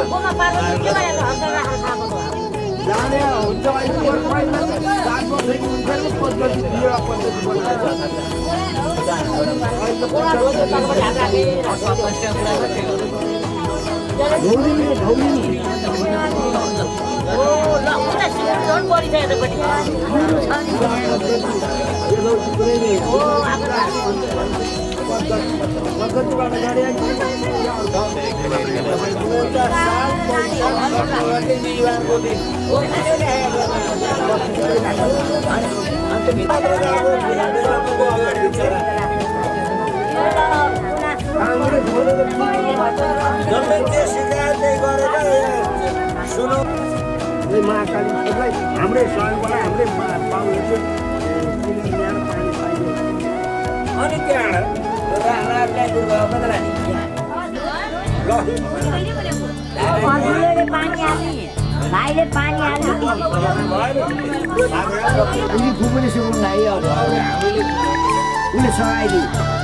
Speaker 7: गोमा पार्वती के गरेर हप्ता राखेर खाएको
Speaker 4: हाम्रै सहयोगबाट हाम्रै पाउने अनि
Speaker 6: पानी हाल्ने भाइले पानी हाल्ने
Speaker 4: फुपूले सिकाउनु आयो उसले सघाइदियो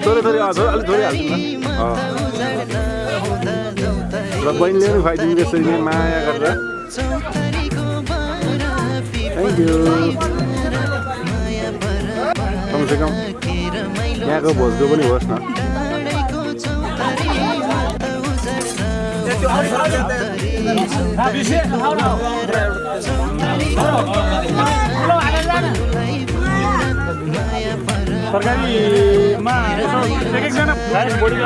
Speaker 3: थोरै अलिक थोरै हाल्छु र बहिनीले पनि खुवाइदिनु त्यसरी नै माया गरेर थ्याङ्क यू कमसेकम यहाँको भोजको पनि होस् न
Speaker 9: तरकारीमा एकजना बढी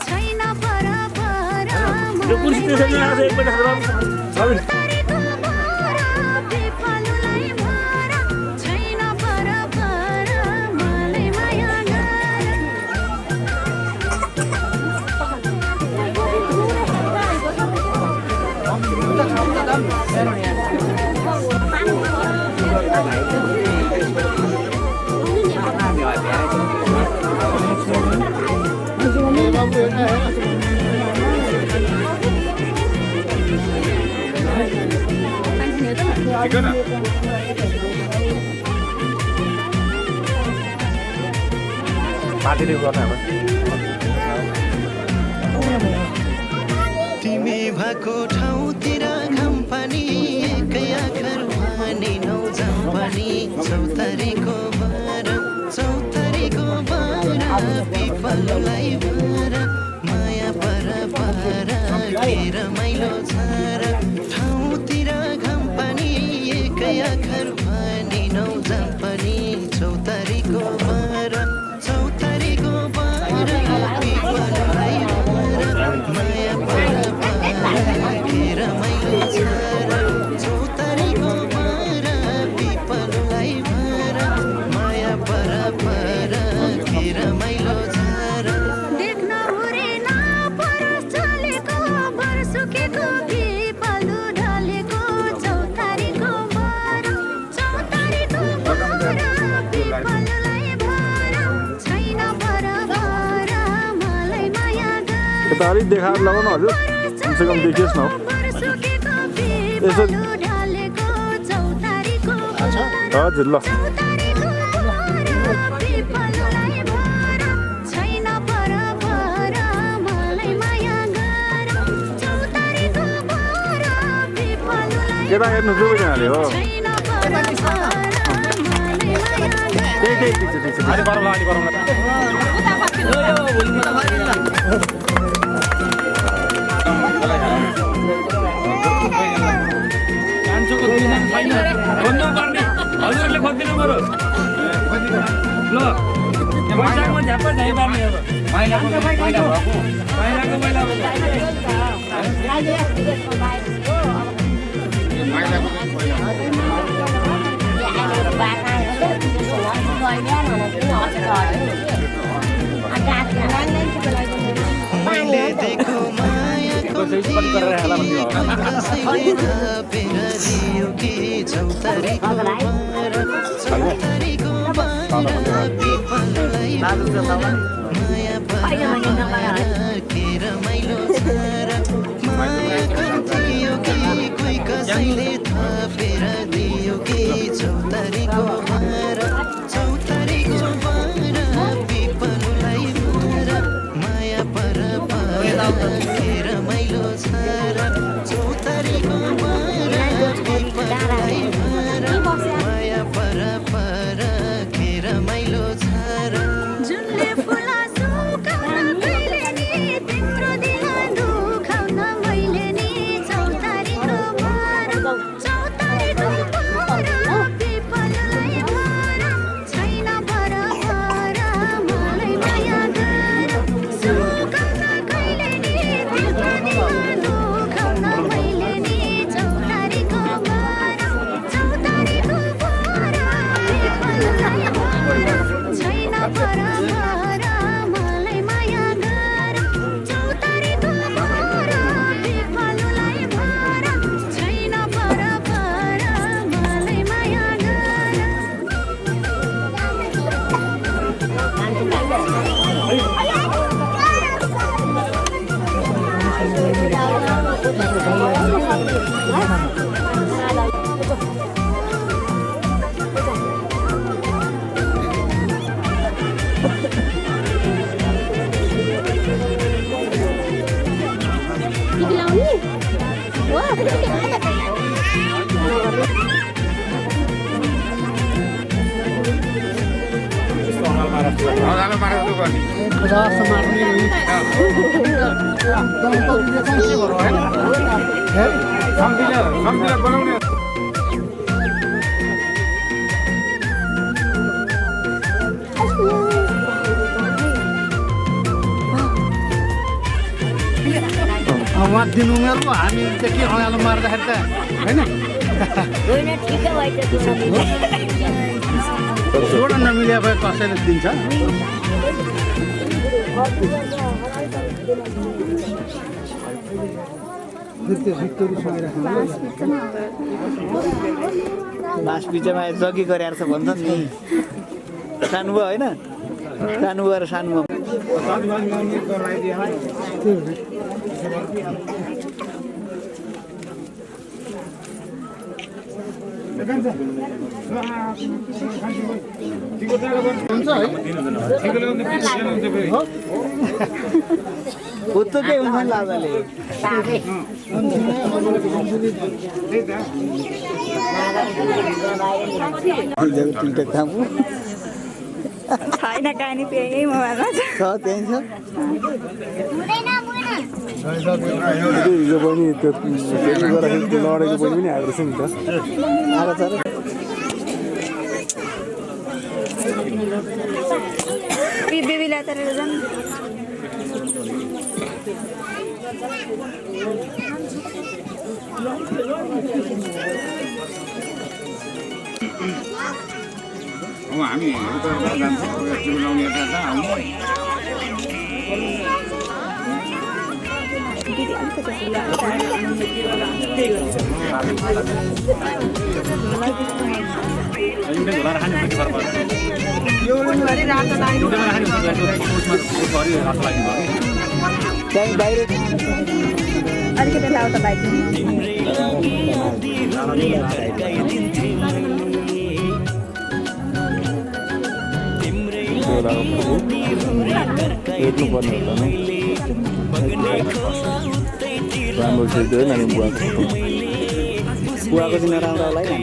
Speaker 1: छैन पर
Speaker 9: यो कुर्सी त्यसरी आज एकपल्ट खाएर पार्टीले गर्ने अब
Speaker 5: तिमी भएको ठाउँतिर घाम पानी एकै आँखार पानी नौजाम पनि चौतारीको बार पिपललाई भर माया पर के रमाइलो छ र ठाउँतिर घाम पानी एकै आँखार पानी नौजाम पनि चौतारीको बार पिपललाई भर माया पर के रमाइलो छ र चौतारीको बार पिपललाई भर माया पर के रमाइलो छ र
Speaker 1: देख्न हुरेन परस चलेको बरसुकेको पिपलु ढलेको चौतारीको बर पिपलुलाई भर छैन बरबर मलाई माया
Speaker 3: यता अलिक देखाएर लगाउनु हजुर कमसे कम देखियोस् न यसो हजुर ल केटा हेर्नु दुवैजनाले हो ठिक छ अलि गरौँला
Speaker 9: हजुरले खोजिदिनु पर्यो ल पैसाको झ्याप्पा झै पार्ने अब महिलाको
Speaker 5: मैले देखो मायाको कसैले थपेर दियो कि चौतारीको बार पिपललाई माया पर के रमाइलो छ र मायाको दियो कि कोही कसैले थपेर दियो कि चौतारीको बार पिपललाई भर माया पर के रमाइलो छ र चौतारीको बार पिपललाई भर माया पर के रमाइलो छ र
Speaker 1: जुनले फुला सुकाउन कहिले नि तिम्रो दिल दुखाउन मैले नि चौतारीको बर पिपललाई भर छैन बरबर मलाई माया गर सुकाउन कहिले नि तिम्रो दिल दुखाउन मैले नि चौतारीको बर पिपललाई भर छैन बरबर मलाई माया गर चौतारीको बर पिपललाई भर छैन बरबर मलाई माया गर
Speaker 3: बनाउने उहाँ दिनु उमेरको हामी चाहिँ के अँगालो मार्दाखेरि त होइन
Speaker 7: होइन ठिकै भयो
Speaker 3: जोड नमिले भए कसैले दिन्छ
Speaker 4: बाँस बिचमा जगी गरेर छ भन्छ नि सानो भयो होइन सानो भएर सानो उत्तुकै हुन्छ नि लाजाले
Speaker 1: छैन कहानी त्यही मोबाइलमा छ
Speaker 4: त्यही छ
Speaker 3: हिजो पनि त्यो गर्दाखेरि त्यो लडेको बहिनी पनि आएको रहेछ नि त
Speaker 4: आएको छ र
Speaker 1: बेबीलाई त जानु
Speaker 3: हामी बनाउने
Speaker 1: अलिकति लाउ त बाइक
Speaker 3: हेर्नुपर्ने होला नि राम्रो थियो त्यो नानी
Speaker 4: बुवाको दिन राम्रो होला है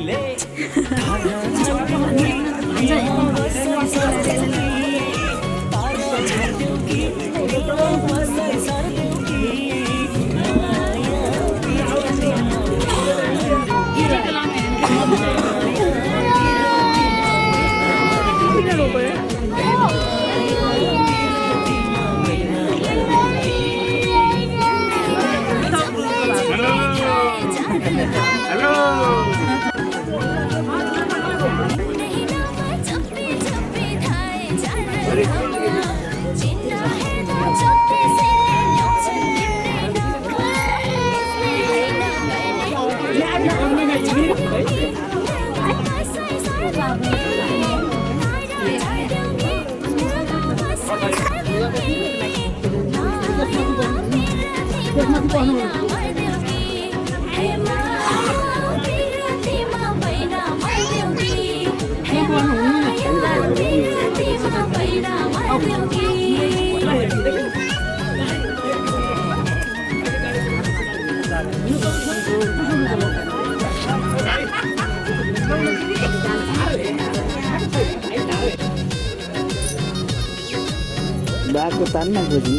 Speaker 4: बाको तानमा बुझी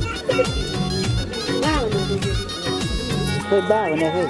Speaker 4: खोइ बा भने खोइ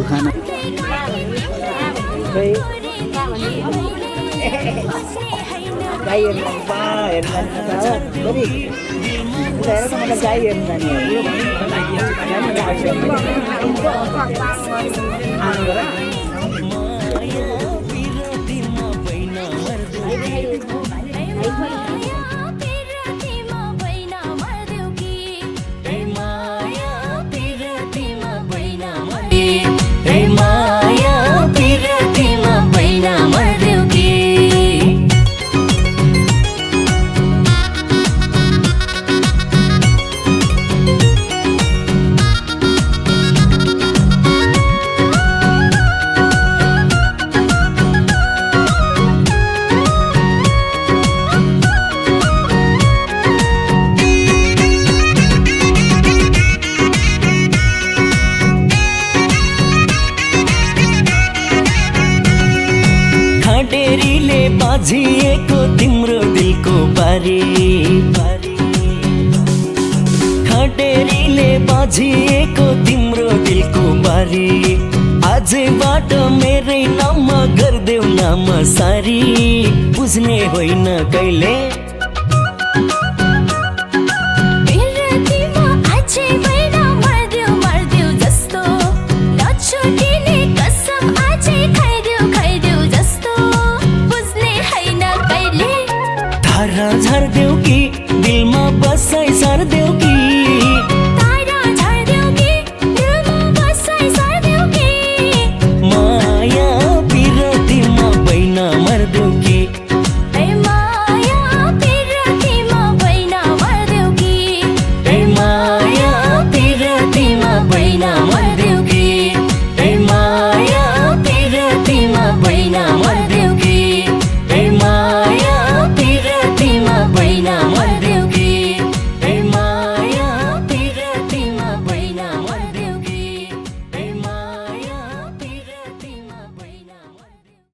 Speaker 4: खाना गाई हेर्नु बा हेर्नु मलाई गाई हेर्नु
Speaker 1: माया पिरतीमा बैना मर्देऊ कि
Speaker 5: खटेरीले बाझिएको तिम्रो दिलको बारी खटेरीले बाझिएको तिम्रो दिलको बारी आजबाट मेरै नाम गर्देऊ नाम सारी बुझ्ने होइन कहिले
Speaker 1: बिरतीमा अझै भएन मर्देऊ जस्तो नछुटिने कसम अझै खाइदेऊ जस्तो बुझ्ने होइन कहिले
Speaker 5: धारा झार्देऊ कि दिलमा बसाइ सार्देऊ कि
Speaker 1: तारा झार्देऊ कि दिलमा बसाइ सार्देऊ कि
Speaker 5: माया पिरतीमा बैना मर्देऊ कि
Speaker 1: ए माया बिरतीमा भएन मर्देऊ कि
Speaker 5: ए माया पिरतीमा बैना मर्देऊ कि ए माया पिरतीमा बैना